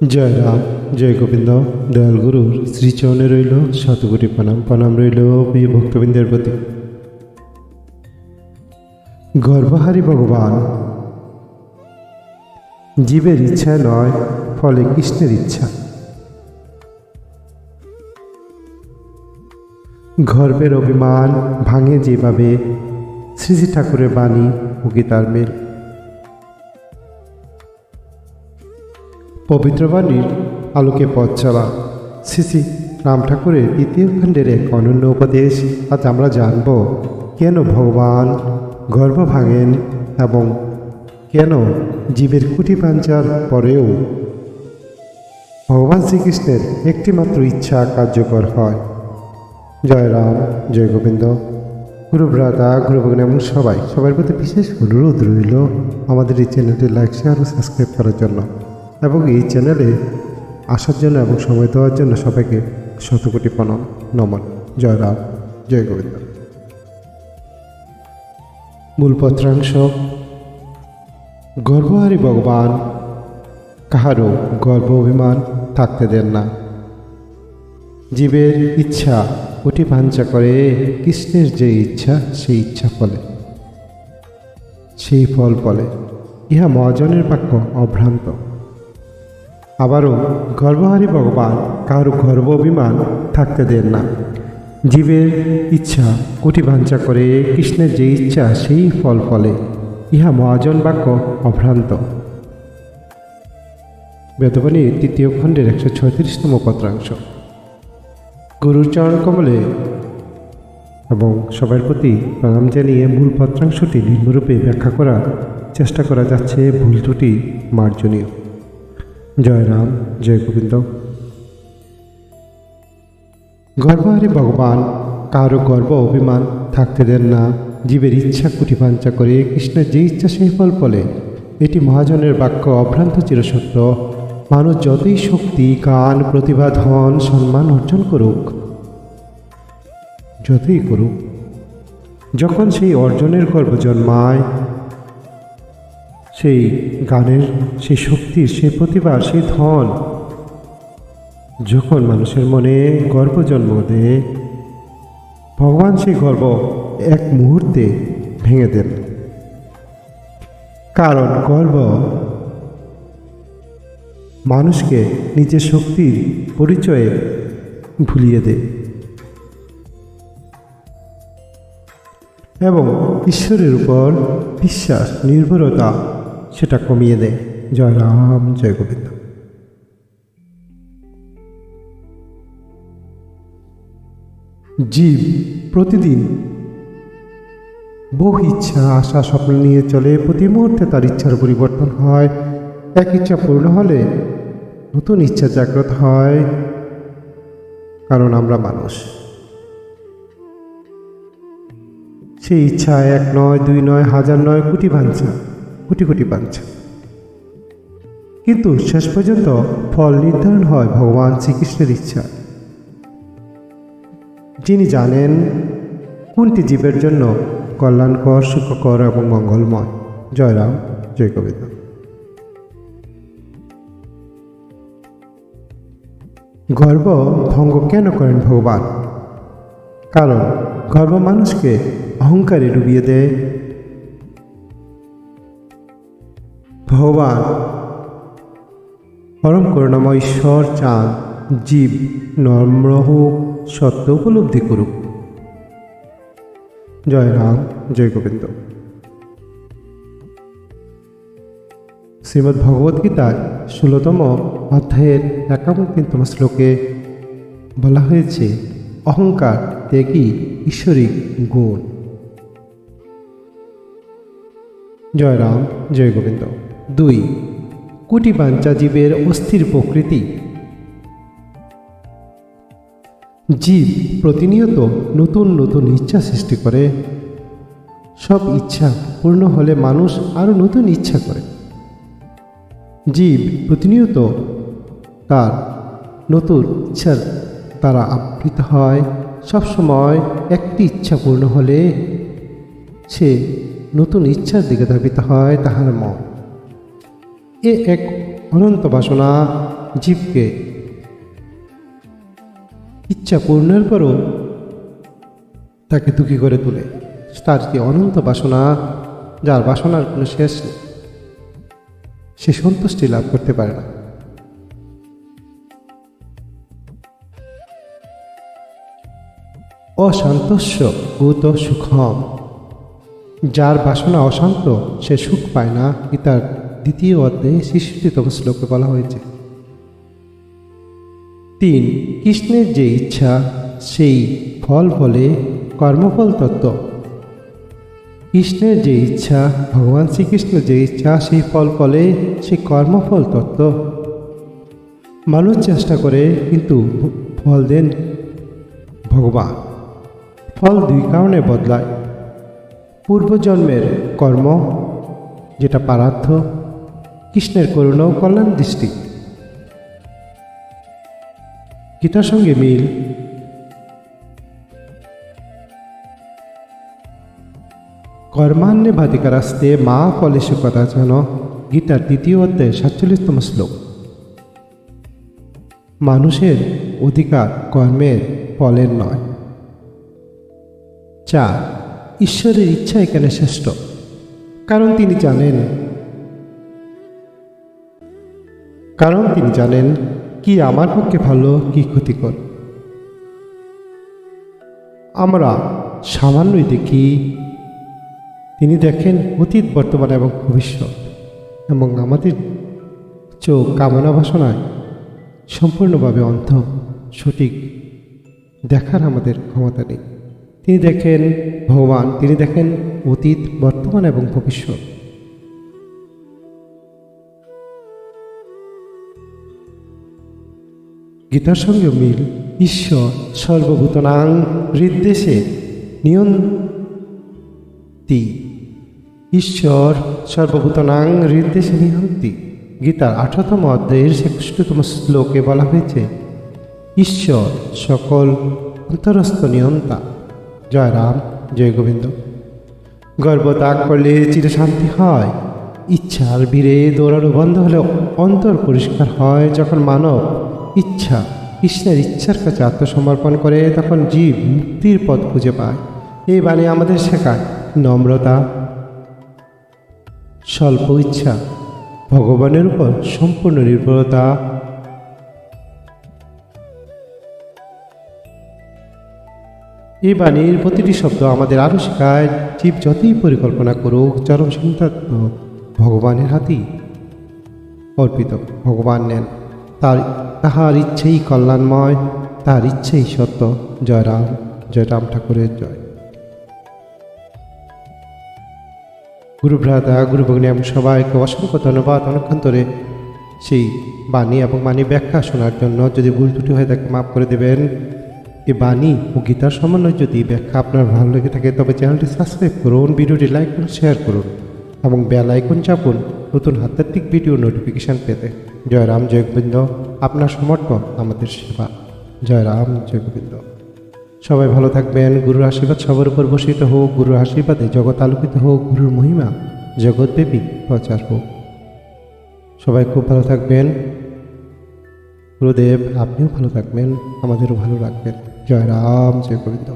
জয় রাম, জয় গোবিন্দ। দয়াল গুরুর শ্রীচরণে রইল শতকোটি প্রণাম। প্রণাম রইল প্রিয় ভক্তবৃন্দের প্রতি। গর্ভহারী ভগবান জীবের ইচ্ছা নয়, ফলে কৃষ্ণের ইচ্ছা। গর্বের অভিমান ভাঙে যেভাবে, শ্রী শ্রী ঠাকুরের বাণী ও গীতার মেল। পবিত্র বাণীর আলোকে পথ চলা শ্রী শ্রী রাম ঠাকুরের দ্বিতীয় খণ্ডের এক অনন্য উপদেশ। আজ আমরা জানব কেন ভগবান গর্ভ ভাঙেন এবং কেন জীবের কুটি বাঞ্ছার পরেও ভগবান শ্রীকৃষ্ণের একটিমাত্র ইচ্ছা কার্যকর হয়। জয় রাম, জয় গোবিন্দ। গুরুভ্রাতা, গুরুভগ্ন এবং সবার প্রতি বিশেষ অনুরোধ রইল আমাদের এই চ্যানেলটি লাইক, শেয়ার ও সাবস্ক্রাইব করার জন্য এবং এই চ্যানেলে আসার জন্য এবং সময় দেওয়ার জন্য সবাইকে শতকোটি প্রণাম, নমন। জয় রাম, জয় গোবিন্দ। মূল পত্রাংশ। গর্ভহারী ভগবান কাহারও গর্ব অভিমান থাকতে দেন না। জীবের ইচ্ছা অতি বাঞ্ছা করে, কৃষ্ণের যে ইচ্ছা সেই ইচ্ছা ফলে, সেই ফল ফলে। ইহা মহাজনের বাক্য অভ্রান্ত। আবারও গর্ভহারী ভগবান কারো গর্ব অভিমান থাকতে দেন না। জীবের ইচ্ছা কোটি বাঞ্ছা করে, কৃষ্ণের যে ইচ্ছা সেই ফল ফলে। ইহা মহাজন বাক্য অভ্রান্ত। বেদবাণীর তৃতীয় খণ্ডের 136তম পত্রাংশ। গুরুর চরণ কমলে এবং সবার প্রতি প্রণাম জানিয়ে মূল পত্রাংশটি নিম্নরূপে ব্যাখ্যা করার চেষ্টা করা যাচ্ছে। ভুল ত্রুটি মার্জনীয়। জয় রাম, জয় গোবিন্দ। গর্ভহারী ভগবান কারো গর্ব অভিমান থাকতে দেন না। জীবের ইচ্ছা কুটি বাঞ্ছা করে, কৃষ্ণের যে ইচ্ছা সেই ফল ফলে। এটি মহাজনের বাক্য অভ্রান্ত চিরসত্য। মানুষ যতই শক্তি, জ্ঞান, প্রতিভা, ধন, সম্মান অর্জন করুক, যতই করুক, যখন সেই অর্জনের গর্ব জন্মায়, সেই গানের, সেই শক্তির, সেই প্রতিভার, সেই ধন যখন মানুষের মনে গর্ব জন্ম দেয়, ভগবান সেই গর্ব এক মুহূর্তে ভেঙে দেন। কারণ গর্ব মানুষকে নিজের শক্তির পরিচয়ে ভুলিয়ে দেয় এবং ঈশ্বরের উপর বিশ্বাস, নির্ভরতা সেটা কমিয়ে দেয়। জয় রাম, জয় গোবিন্দ। জীব প্রতিদিন বহু ইচ্ছা, আশা, স্বপ্ন নিয়ে চলে। প্রতি মুহূর্তে তার ইচ্ছার পরিবর্তন হয়। এক ইচ্ছা পূর্ণ হলে নতুন ইচ্ছা জাগ্রত হয়। কারণ আমরা মানুষ। সেই ইচ্ছা এক নয়, দুই নয়, হাজার নয়, কোটি বাঞ্ছা, কোটি কোটি বাঞ্ছা। কিন্তু শেষ পর্যন্ত ফল নির্ধারণ হয় ভগবান শ্রীকৃষ্ণের ইচ্ছা। যিনি জানেন কোনটি জীবের জন্য কল্যাণকর, সুখকর এবং মঙ্গলময়। জয় রাম, জয় গোবিন্দ। গর্ব ভঙ্গ কেন করেন ভগবান? কারণ গর্ব মানুষকে অহংকারে ডুবিয়ে দেয়। ভগবান পরম করুণাময় ঈশ্বর চান জীব নম্র হোক, সত্য উপলব্ধি করুক। জয় রাম, জয় গোবিন্দ। শ্রীমদ্ ভগবদ্গীতার 16তম অধ্যায়ের 51তম শ্লোকে বলা হয়েছে, অহংকার ত্যাগী ঈশ্বরিক গুণ। জয় রাম, জয় গোবিন্দ। 2. কোটি বাঞ্ছা জীবের অস্থির প্রকৃতি। জীব প্রতিনিয়ত নতুন নতুন ইচ্ছা সৃষ্টি করে। সব ইচ্ছা পূর্ণ হলে মানুষ আরও নতুন ইচ্ছা করে। জীব প্রতিনিয়ত তার নতুন ইচ্ছার দ্বারা আবৃত হয়। সবসময় একটি ইচ্ছা পূর্ণ হলে সে নতুন ইচ্ছার দিকে ধাবিত হয় তাহার মন। এ এক অনন্ত বাসনা জীবকে ইচ্ছা পূর্ণের পরও তাকে দুঃখী করে তোলে। তার যে অনন্ত বাসনা, যার বাসনার কোনো শেষ নেই, সে সন্তুষ্টি লাভ করতে পারে না। অশান্তস্য ভূত সুখম, যার বাসনা অশান্ত সে সুখ পায় না। গীতার দ্বিতীয় অধ্যায়ে ৬৬তম শ্লোকে বলা হয়েছে। ৩. কৃষ্ণের যে ইচ্ছা সেই ফল বলে কর্মফল তত্ত্ব। কৃষ্ণের যে ইচ্ছা, ভগবান শ্রীকৃষ্ণের যে ইচ্ছা সেই ফল বলে সেই কর্মফল তত্ত্ব। মানুষ চেষ্টা করে কিন্তু ফল দেন ভগবান। ফল দুই কারণে বদলায়: পূর্বজন্মের কর্ম, যেটা পারার্থ, কৃষ্ণের করুণা ও কল্যাণ দৃষ্টি। গীতার সঙ্গে মিল: কর্মান্যে ভাতিকারাস্তে মা ফলেষু কদাচন। গীতার দ্বিতীয় অধ্যায়ে ৪৭তম শ্লোক। মানুষের অধিকার কর্মের ফলের নয়। ৪. ঈশ্বরের ইচ্ছা এখানে শ্রেষ্ঠ, কারণ তিনি জানেন কি আমার পক্ষে ভালো, কি ক্ষতিকর। আমরা সামান্যই দেখি, তিনি দেখেন অতীত, বর্তমান এবং ভবিষ্যৎ, এবং আমাদের চোখ কামনা বাসনায় সম্পূর্ণভাবে অন্ধ। সঠিক দেখার আমাদের ক্ষমতা নেই। তিনি দেখেন ভগবান, তিনি দেখেন অতীত, বর্তমান এবং ভবিষ্যৎ। গীতার সঙ্গে মিল: ঈশ্বর সর্বভূতনাং হৃদ্দেশে নিয়ন্তি। ঈশ্বর সর্বভূতনাং হৃদ্দেশে নিয়ন্তি। গীতার ১৮তম অধ্যায়ের ৬১তম শ্লোকে বলা হয়েছে, ঈশ্বর সকল অন্তরস্থ নিয়ন্তা। জয় রাম, জয় গোবিন্দ। গর্ব ত্যাগ করলে চিরশান্তি হয়। ইচ্ছার ভিড়ে দৌড়ানো বন্ধ হলে অন্তর পরিষ্কার হয়। যখন মানব ইচ্ছা কৃষ্ণের ইচ্ছার কাছে আত্মসমর্পণ করে, তখন জীব মুক্তির পথ খুঁজে পায়। এই বাণী আমাদের শেখায় নম্রতা, স্বল্প ইচ্ছা, ভগবানের উপর সম্পূর্ণ নির্ভরতা। এই বাণীর প্রতিটি শব্দ আমাদের আরও শেখায়, জীব যতই পরিকল্পনা করুক, চরম সিদ্ধান্ত ভগবানের হাতেই অর্পিত। ভগবান নেন, তাহার ইচ্ছেই কল্যাণময়, তার ইচ্ছেই সত্য। জয় রাম, জয় রাম ঠাকুরের জয়। গুরু ভ্রাতা, গুরু ভগ্নী এবং সবাইকে অসংখ্য ধন্যবাদ অনেকক্ষণ ধরে সেই বাণী এবং বাণী ব্যাখ্যা শোনার জন্য। যদি ভুল ত্রুটি হয়ে থাকে মাফ করে দেবেন। এই বাণী ও গীতার সমন্বয় যদি ব্যাখ্যা আপনার ভালো লেগে থাকে তবে চ্যানেলটি সাবস্ক্রাইব করুন, ভিডিওটি লাইক করুন, শেয়ার করুন এবং বেল আইকন চাপুন নতুন আধ্যাত্মিক ভিডিও নোটিফিকেশান পেতে। জয় রাম, জয় গোবিন্দ। আপনার সমর্পণ আমাদের সেবা। জয় রাম, জয় গোবিন্দ। সবাই ভালো থাকবেন। গুরুর আশীর্বাদ সবার উপর বর্ষিত হোক। গুরুর আশীর্বাদে জগৎ আলোকিত হোক। গুরুর মহিমা জগৎব্যাপী প্রচার হোক। সবাই খুব ভালো থাকবেন। গুরুদেব আপনিও ভালো থাকবেন, আমাদেরও ভালো রাখবেন। জয় রাম, জয় গোবিন্দ।